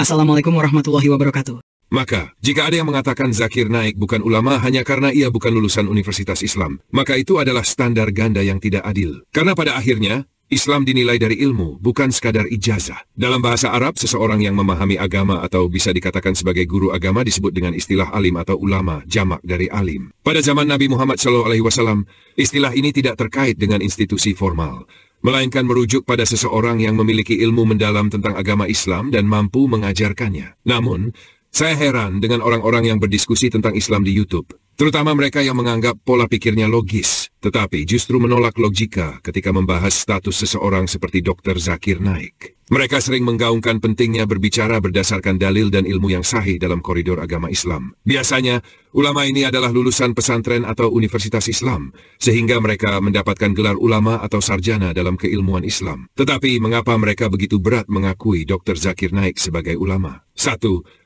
Assalamualaikum warahmatullahi wabarakatuh. Maka, jika ada yang mengatakan Zakir Naik bukan ulama hanya karena ia bukan lulusan Universitas Islam, maka itu adalah standar ganda yang tidak adil. Karena pada akhirnya, Islam dinilai dari ilmu, bukan sekadar ijazah. Dalam bahasa Arab, seseorang yang memahami agama atau bisa dikatakan sebagai guru agama disebut dengan istilah alim atau ulama, jamak dari alim. Pada zaman Nabi Muhammad SAW, istilah ini tidak terkait dengan institusi formal, melainkan merujuk pada seseorang yang memiliki ilmu mendalam tentang agama Islam dan mampu mengajarkannya. Namun, saya heran dengan orang-orang yang berdiskusi tentang Islam di YouTube, terutama mereka yang menganggap pola pikirnya logis, tetapi justru menolak logika ketika membahas status seseorang seperti Dr. Zakir Naik. Mereka sering menggaungkan pentingnya berbicara berdasarkan dalil dan ilmu yang sahih dalam koridor agama Islam. Biasanya, ulama ini adalah lulusan pesantren atau universitas Islam, sehingga mereka mendapatkan gelar ulama atau sarjana dalam keilmuan Islam. Tetapi, mengapa mereka begitu berat mengakui Dr. Zakir Naik sebagai ulama? 1.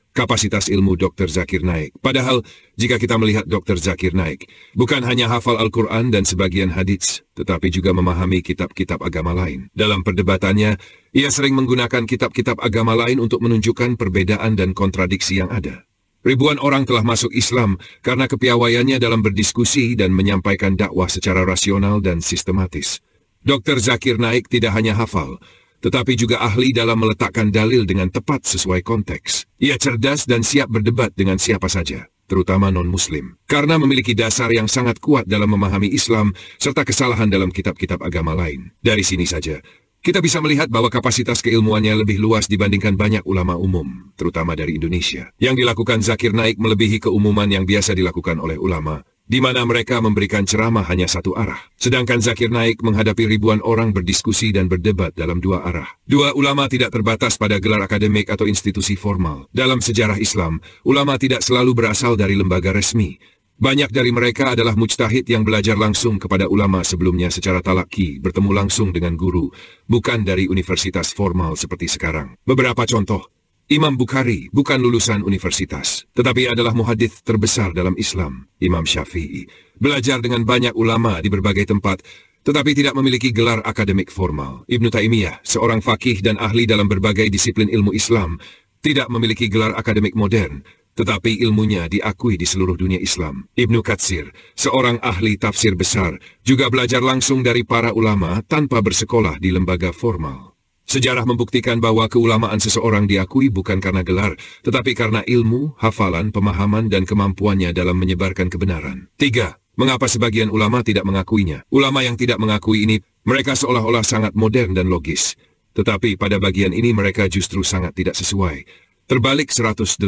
Kapasitas ilmu Dr. Zakir Naik. Padahal, jika kita melihat Dr. Zakir Naik, bukan hanya hafal Al-Quran dan sebagian hadits, tetapi juga memahami kitab-kitab agama lain. Dalam perdebatannya, ia sering menggunakan kitab-kitab agama lain untuk menunjukkan perbedaan dan kontradiksi yang ada. Ribuan orang telah masuk Islam karena kepiawaiannya dalam berdiskusi dan menyampaikan dakwah secara rasional dan sistematis. Dr. Zakir Naik tidak hanya hafal, tetapi juga ahli dalam meletakkan dalil dengan tepat sesuai konteks. Ia cerdas dan siap berdebat dengan siapa saja, terutama non-muslim, karena memiliki dasar yang sangat kuat dalam memahami Islam serta kesalahan dalam kitab-kitab agama lain. Dari sini saja, kita bisa melihat bahwa kapasitas keilmuannya lebih luas dibandingkan banyak ulama umum, terutama dari Indonesia. Yang dilakukan Zakir Naik melebihi keumuman yang biasa dilakukan oleh ulama, di mana mereka memberikan ceramah hanya satu arah. Sedangkan Zakir Naik menghadapi ribuan orang berdiskusi dan berdebat dalam dua arah. Dua ulama tidak terbatas pada gelar akademik atau institusi formal. Dalam sejarah Islam, ulama tidak selalu berasal dari lembaga resmi. Banyak dari mereka adalah mujtahid yang belajar langsung kepada ulama sebelumnya secara talaki, bertemu langsung dengan guru, bukan dari universitas formal seperti sekarang. Beberapa contoh. Imam Bukhari bukan lulusan universitas, tetapi adalah muhadits terbesar dalam Islam. Imam Syafi'i belajar dengan banyak ulama di berbagai tempat, tetapi tidak memiliki gelar akademik formal. Ibnu Taimiyah, seorang fakih dan ahli dalam berbagai disiplin ilmu Islam, tidak memiliki gelar akademik modern, tetapi ilmunya diakui di seluruh dunia Islam. Ibnu Katsir, seorang ahli tafsir besar, juga belajar langsung dari para ulama tanpa bersekolah di lembaga formal. Sejarah membuktikan bahwa keulamaan seseorang diakui bukan karena gelar, tetapi karena ilmu, hafalan, pemahaman, dan kemampuannya dalam menyebarkan kebenaran. 3. Mengapa sebagian ulama tidak mengakuinya? Ulama yang tidak mengakui ini, mereka seolah-olah sangat modern dan logis. Tetapi pada bagian ini mereka justru sangat tidak sesuai. Terbalik 180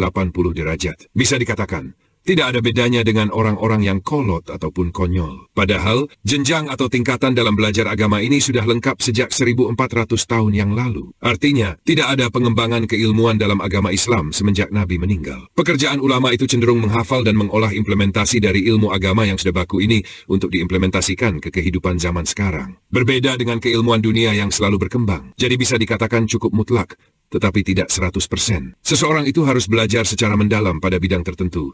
derajat. Bisa dikatakan, tidak ada bedanya dengan orang-orang yang kolot ataupun konyol. Padahal, jenjang atau tingkatan dalam belajar agama ini sudah lengkap sejak 1400 tahun yang lalu. Artinya, tidak ada pengembangan keilmuan dalam agama Islam semenjak Nabi meninggal. Pekerjaan ulama itu cenderung menghafal dan mengolah implementasi dari ilmu agama yang sudah baku ini untuk diimplementasikan ke kehidupan zaman sekarang. Berbeda dengan keilmuan dunia yang selalu berkembang. Jadi bisa dikatakan cukup mutlak, tetapi tidak 100%. Seseorang itu harus belajar secara mendalam pada bidang tertentu.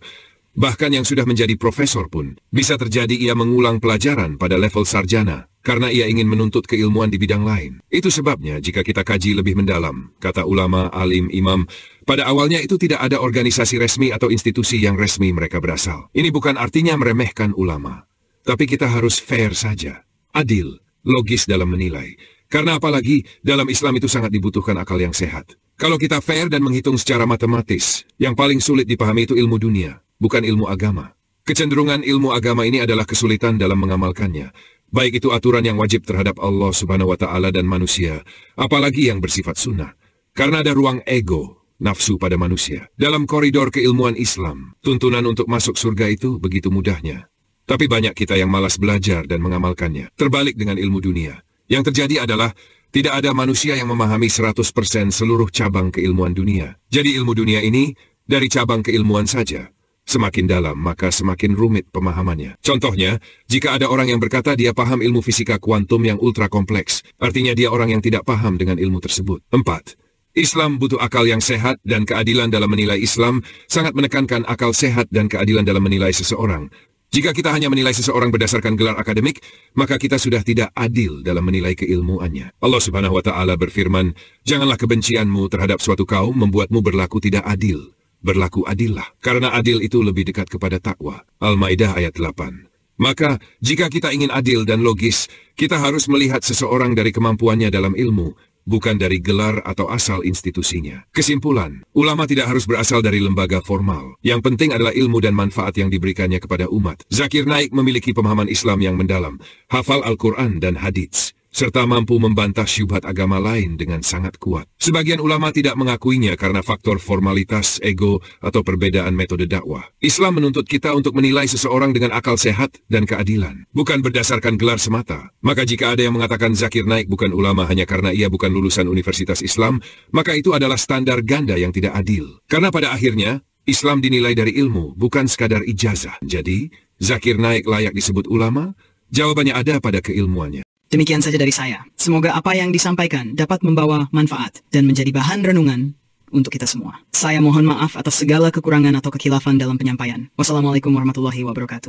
Bahkan yang sudah menjadi profesor pun, bisa terjadi ia mengulang pelajaran pada level sarjana, karena ia ingin menuntut keilmuan di bidang lain. Itu sebabnya jika kita kaji lebih mendalam, kata ulama, alim, imam, pada awalnya itu tidak ada organisasi resmi atau institusi yang resmi mereka berasal. Ini bukan artinya meremehkan ulama, tapi kita harus fair saja, adil, logis dalam menilai. Karena apalagi, dalam Islam itu sangat dibutuhkan akal yang sehat. Kalau kita fair dan menghitung secara matematis, yang paling sulit dipahami itu ilmu dunia, bukan ilmu agama. Kecenderungan ilmu agama ini adalah kesulitan dalam mengamalkannya, baik itu aturan yang wajib terhadap Allah Subhanahu wa Ta'ala dan manusia, apalagi yang bersifat sunnah. Karena ada ruang ego, nafsu pada manusia. Dalam koridor keilmuan Islam, tuntunan untuk masuk surga itu begitu mudahnya. Tapi banyak kita yang malas belajar dan mengamalkannya. Terbalik dengan ilmu dunia. Yang terjadi adalah, tidak ada manusia yang memahami 100% seluruh cabang keilmuan dunia. Jadi ilmu dunia ini, dari cabang keilmuan saja. Semakin dalam, maka semakin rumit pemahamannya. Contohnya, jika ada orang yang berkata dia paham ilmu fisika kuantum yang ultra kompleks, artinya dia orang yang tidak paham dengan ilmu tersebut. 4. Islam butuh akal yang sehat dan keadilan dalam menilai Islam sangat menekankan akal sehat dan keadilan dalam menilai seseorang. Jika kita hanya menilai seseorang berdasarkan gelar akademik, maka kita sudah tidak adil dalam menilai keilmuannya. Allah Subhanahu wa Ta'ala berfirman, "Janganlah kebencianmu terhadap suatu kaum membuatmu berlaku tidak adil. Berlaku adillah, karena adil itu lebih dekat kepada takwa." Al-Maidah ayat 8. Maka, jika kita ingin adil dan logis, kita harus melihat seseorang dari kemampuannya dalam ilmu, bukan dari gelar atau asal institusinya. Kesimpulan, ulama tidak harus berasal dari lembaga formal. Yang penting adalah ilmu dan manfaat yang diberikannya kepada umat. Zakir Naik memiliki pemahaman Islam yang mendalam, hafal Al-Quran dan hadits, serta mampu membantah syubhat agama lain dengan sangat kuat. Sebagian ulama tidak mengakuinya karena faktor formalitas, ego, atau perbedaan metode dakwah. Islam menuntut kita untuk menilai seseorang dengan akal sehat dan keadilan, bukan berdasarkan gelar semata. Maka jika ada yang mengatakan Zakir Naik bukan ulama hanya karena ia bukan lulusan Universitas Islam, maka itu adalah standar ganda yang tidak adil. Karena pada akhirnya, Islam dinilai dari ilmu, bukan sekadar ijazah. Jadi, Zakir Naik layak disebut ulama? Jawabannya ada pada keilmuannya. Demikian saja dari saya. Semoga apa yang disampaikan dapat membawa manfaat dan menjadi bahan renungan untuk kita semua. Saya mohon maaf atas segala kekurangan atau kekhilafan dalam penyampaian. Wassalamualaikum warahmatullahi wabarakatuh.